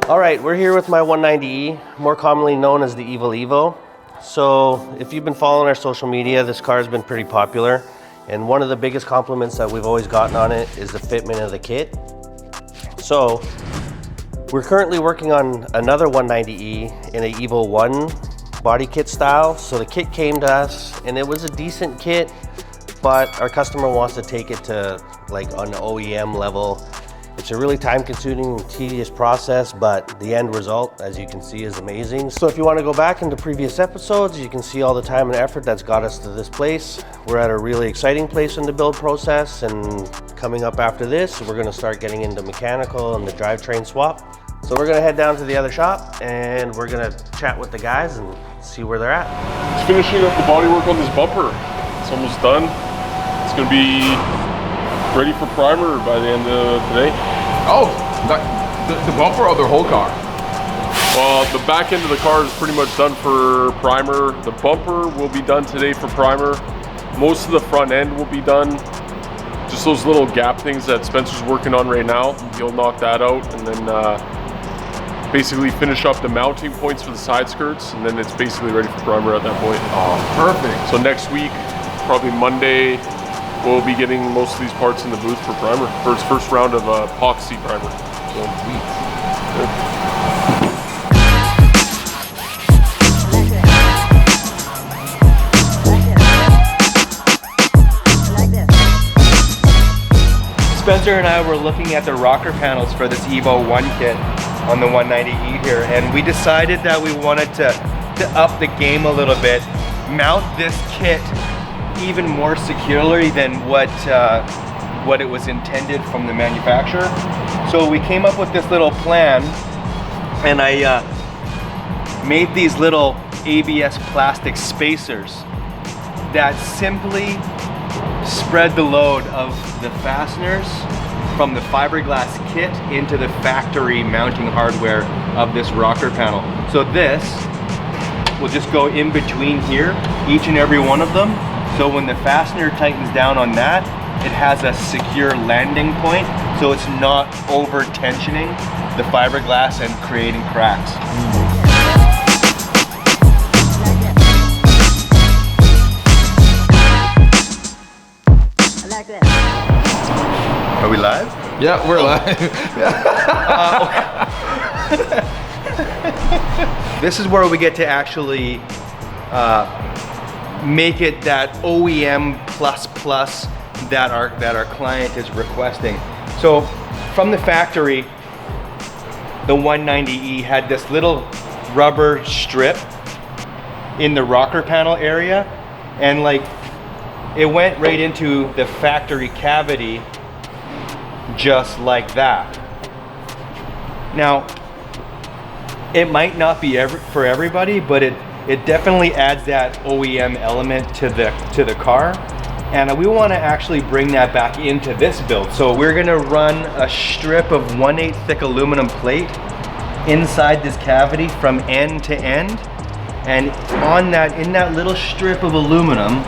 All right, we're here with my 190E, more commonly known as the EVO. So if you've been following our social media, this car has been pretty popular. And one of the biggest compliments that we've always gotten on it is the fitment of the kit. So we're currently working on another 190E in a EVO 1 body kit style. So the kit came to us and it was a decent kit, but our customer wants to take it to like an OEM level. It's a really time-consuming and tedious process, but the end result, as you can see, is amazing. So if you want to go back into previous episodes, you can see all the time and effort that's got us to this place. We're at a really exciting place in the build process, and coming up after this, we're going to start getting into mechanical and the drivetrain swap. So we're going to head down to the other shop, and we're going to chat with the guys and see where they're at. Just finishing up the bodywork on this bumper. It's almost done. It's going to be ready for primer by the end of today. Oh, the bumper or the whole car? Well, the back end of the car is pretty much done for primer. The bumper will be done today for primer. Most of the front end will be done. Just those little gap things that Spencer's working on right now. He'll knock that out and then basically finish up the mounting points for the side skirts, and then it's basically ready for primer at that point. Oh, perfect. So next week, probably Monday, we'll be getting most of these parts in the booth for primer, for its first round of epoxy primer. So, Spencer and I were looking at the rocker panels for this EVO 1 kit on the 190E here, and we decided that we wanted to up the game a little bit, mount this kit even more securely than what it was intended from the manufacturer. So we came up with this little plan, and I made these little ABS plastic spacers that simply spread the load of the fasteners from the fiberglass kit into the factory mounting hardware of this rocker panel. So this will just go in between here, each and every one of them. So when the fastener tightens down on that, it has a secure landing point, so it's not over tensioning the fiberglass and creating cracks. Are we live? Yeah, we're live. This is where we get to actually make it that OEM plus that our client is requesting. So from the factory, the 190E had this little rubber strip in the rocker panel area, and like it went right into the factory cavity just like that. Now, it might not be for everybody, but it definitely adds that OEM element to the car, and we want to actually bring that back into this build. So we're going to run a strip of 1/8 thick aluminum plate inside this cavity from end to end, and in that little strip of aluminum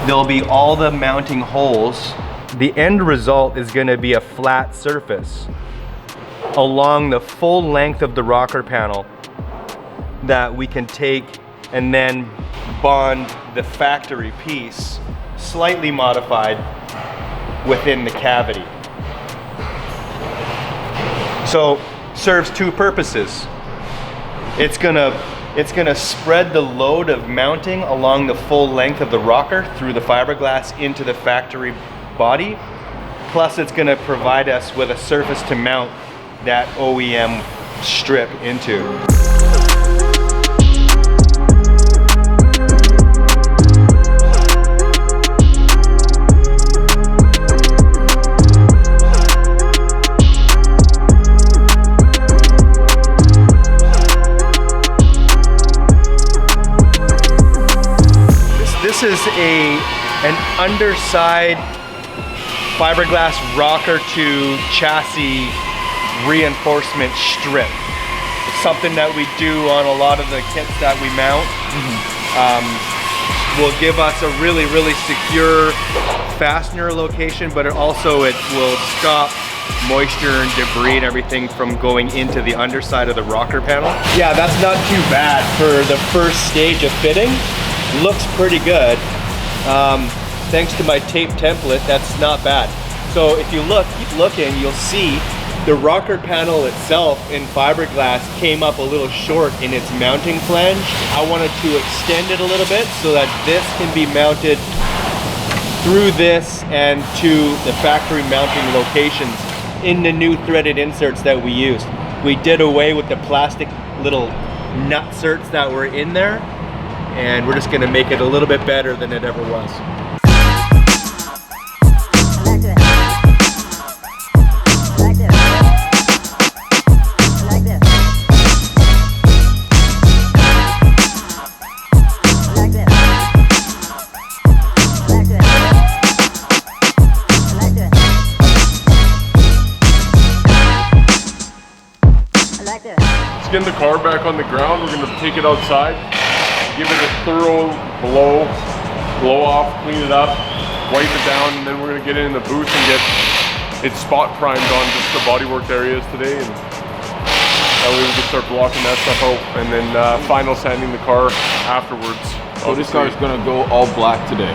there'll be all the mounting holes. The end result is going to be a flat surface along the full length of the rocker panel that we can take and then bond the factory piece, slightly modified, within the cavity. So serves two purposes. It's gonna spread the load of mounting along the full length of the rocker through the fiberglass into the factory body. Plus it's gonna provide us with a surface to mount that OEM strip into. This is an underside fiberglass rocker to chassis reinforcement strip. It's something that we do on a lot of the kits that we mount. Will give us a really secure fastener location, but it will stop moisture and debris and everything from going into the underside of the rocker panel. Yeah, that's not too bad for the first stage of fitting. Looks pretty good. Thanks to my tape template, that's not bad. So if you look, keep looking, you'll see the rocker panel itself in fiberglass came up a little short in its mounting flange. I wanted to extend it a little bit so that this can be mounted through this and to the factory mounting locations in the new threaded inserts that we used. We did away with the plastic little nutserts that were in there, and we're just gonna make it a little bit better than it ever was. Let's get the car back on the ground. We're gonna take it outside, give it a thorough blow off, clean it up, wipe it down, and then we're gonna get it in the booth and get it spot primed on just the bodywork areas today, and that way we can start blocking that stuff out, and then final sanding the car afterwards. So this car is gonna go all black today?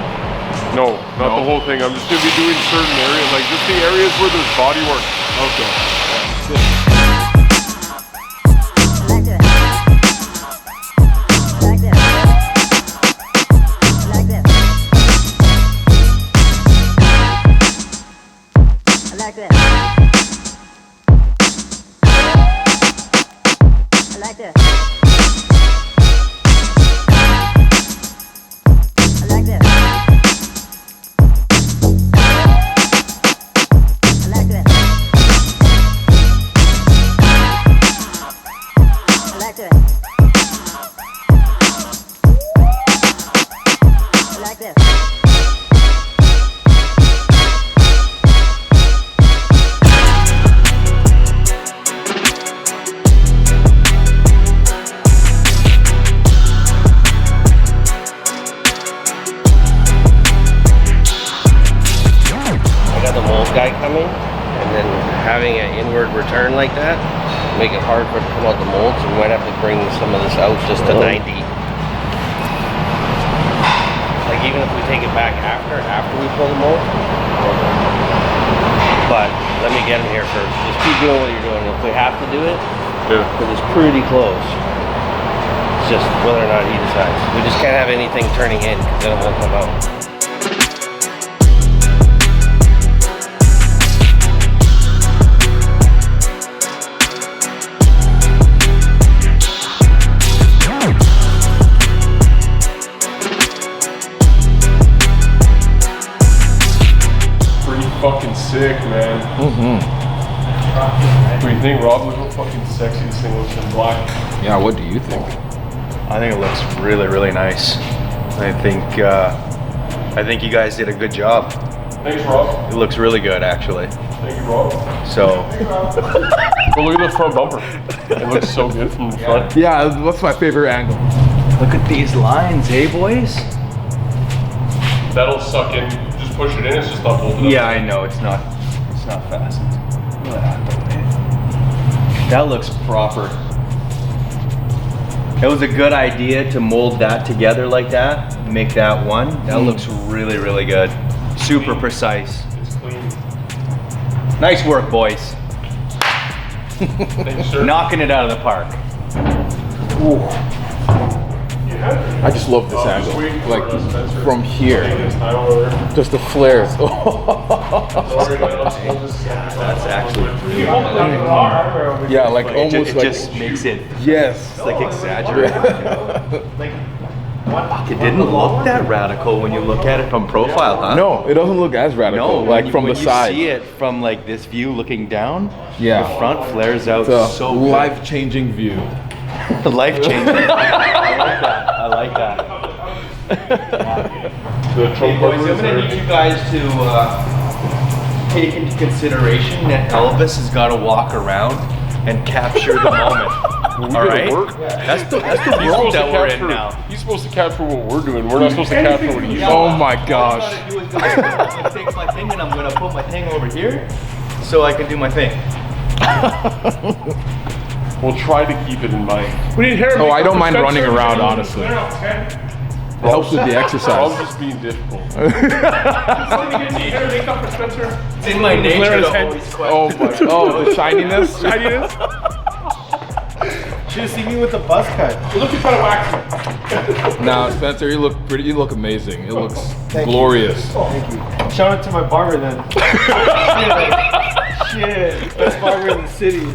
No, not the whole thing. I'm just gonna be doing certain areas, like just the areas where there's bodywork. Okay. Guy coming, and then having an inward return like that make it hard for it to come out the mold, so we might have to bring some of this out just to 90. Like even if we take it back after we pull the mold. But let me get him here first. Just keep doing what you're doing. If we have to do it, because it's pretty close. It's just whether or not he decides. We just can't have anything turning in because then it won't come out. Fucking sick, man. What do you think, Rob? Look how fucking sexy this thing looks in black. Yeah, what do you think? I think it looks really, really nice. I think you guys did a good job. Thanks, Rob. It looks really good, actually. Thank you, Rob. So, but look at the front bumper. It looks so good from the front. Yeah, that's my favorite angle. look at these lines, eh, boys? That'll suck in. Just push it in. It's just not bolted up. Yeah, I know. It's not fastened. That looks proper. It was a good idea to mold that together like that, make that one. That looks really, really good. Super precise. It's clean. Nice work, boys. Thanks, sir. Knocking it out of the park. Ooh. I just love this angle. Like from here. Just the flares. That's actually yeah, like almost it like just makes it yes. it's like exaggerated. It didn't look that radical when you look at it from profile, huh? No, it doesn't look as radical. No, like from the side. When you see it from like this view looking down, yeah, the front flares out it's so good. Life-changing view. Life-changing. I like that. The trunk Boys, I'm bumpers gonna are- need you guys to take into consideration that Elvis has got to walk around and capture the moment. All right, that's the He's world supposed that to we're in capture- now. He's supposed to capture what we're doing. We're not supposed to capture what he's doing. Oh my gosh. All I gotta do is take my thing and I'm gonna put my thing over here. so I can do my thing. We'll try to keep it in mind. We need hair. Oh, I don't mind running around, honestly. It helps with the I'm exercise. just being difficult. It's in my nature to always Oh my, oh, the shininess. Shininess. Should have seen me with the buzz cut. It looks kind of waxy. Now, Spencer, you look pretty. You look amazing. It looks glorious. Thank you. Shout out to my barber then. Shit, best barber in the city.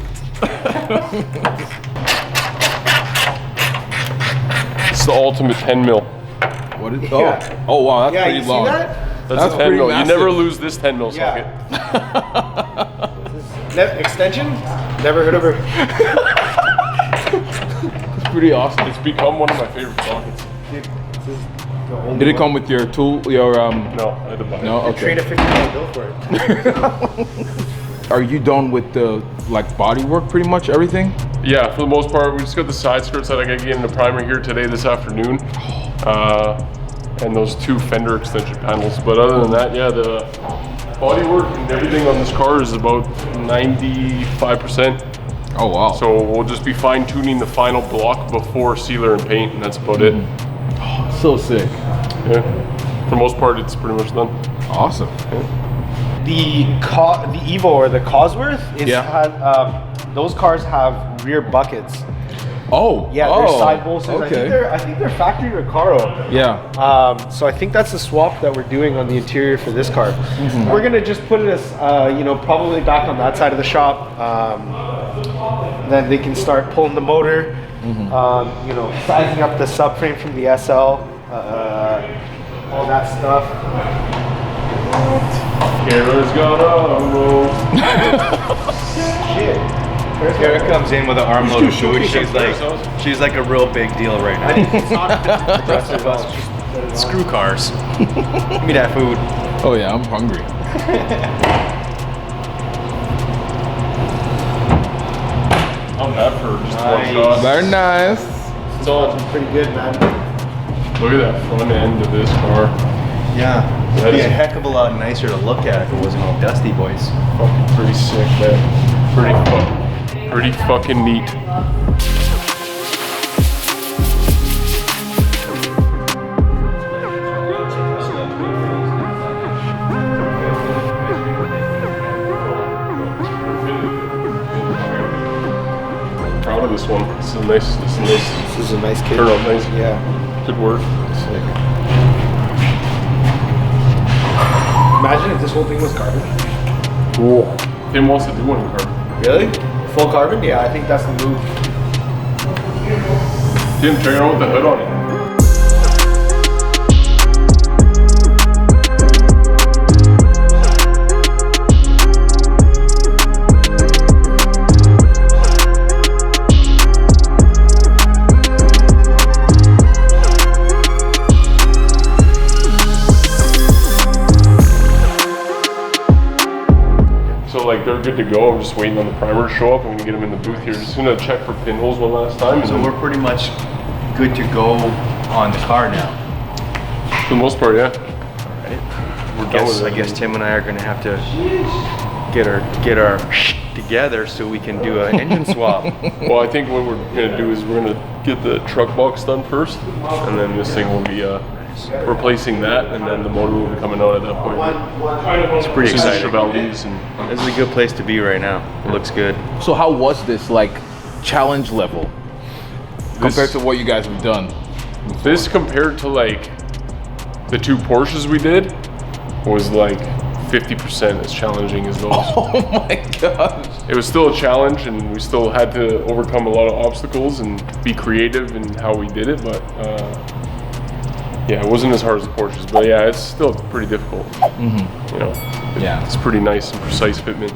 It's the ultimate 10 mil. What is? Oh, oh wow, that's Yeah, pretty you see long. that? That's That's a 10 pretty mil. massive. You never lose this 10 mil socket. Extension? Never heard of her. It's pretty awesome. It's become one of my favorite sockets. Did it come with your tool? Your No, I had to buy it. No. Trade Okay. a $50 bill for it. Are you done with the like body work? Pretty much everything. Yeah, for the most part, we just got the side skirts that I gotta get into primer here today, this afternoon. And those 2 fender extension panels. But other than that, yeah, the bodywork and everything on this car is about 95%. Oh wow. So we'll just be fine tuning the final block before sealer and paint, and that's about it. so sick. Yeah. For the most part, it's pretty much done. Awesome. The EVO or the Cosworth is those cars have rear buckets. Oh. Yeah, oh, they're side bolsters. Okay. I think they're factory Recaro. Yeah. So I think that's the swap that we're doing on the interior for this car. We're gonna just put it as probably back on that side of the shop. Then they can start pulling the motor. Sizing up the subframe from the SL. All that stuff. Kara's gonna roll. Shit. Kara comes in with an armload of food. showcase She's like a real big deal right now. It's not the rest of us. Screw cars. Give me that food. Oh yeah, I'm hungry. I'm that for just one shot. Very nice. It's all. Pretty good, man. Look at that front end of this car. Yeah. That It'd be is- a heck of a lot nicer to look at if it wasn't all dusty, boys. Fucking pretty sick, man. Pretty fucking neat. Proud of this one. This is nice. This This is a nice kit. turned out nice. Yeah. Good work. Imagine if this whole thing was carbon. Tim wants to do one in carbon. Really? Full carbon? Yeah, I think that's the move. Tim, check it out with the hood on it. They're good to go. I'm just waiting on the primer to show up. I'm gonna get them in the booth here. Just gonna check for pinholes one last time. So we're pretty much good to go on the car now. For the most part, yeah. Right? We're done with it. I guess Tim and I are gonna have to get our together so we can do an engine swap. Well, I think what we're gonna do is we're gonna get the truck box done first, and then this thing will be replacing that, and then the motor will be coming out at that point. It's pretty exciting. Chevaliers and This is a good place to be right now. It looks good. So how was this like challenge level compared to what you guys have done? this compared to like the 2 Porsches we did was like 50% as challenging as those. Oh my gosh. It was still a challenge, and we still had to overcome a lot of obstacles and be creative in how we did it, but yeah, it wasn't as hard as the Porsches, but yeah, it's still pretty difficult. You know, Yeah. it's pretty nice and precise fitment.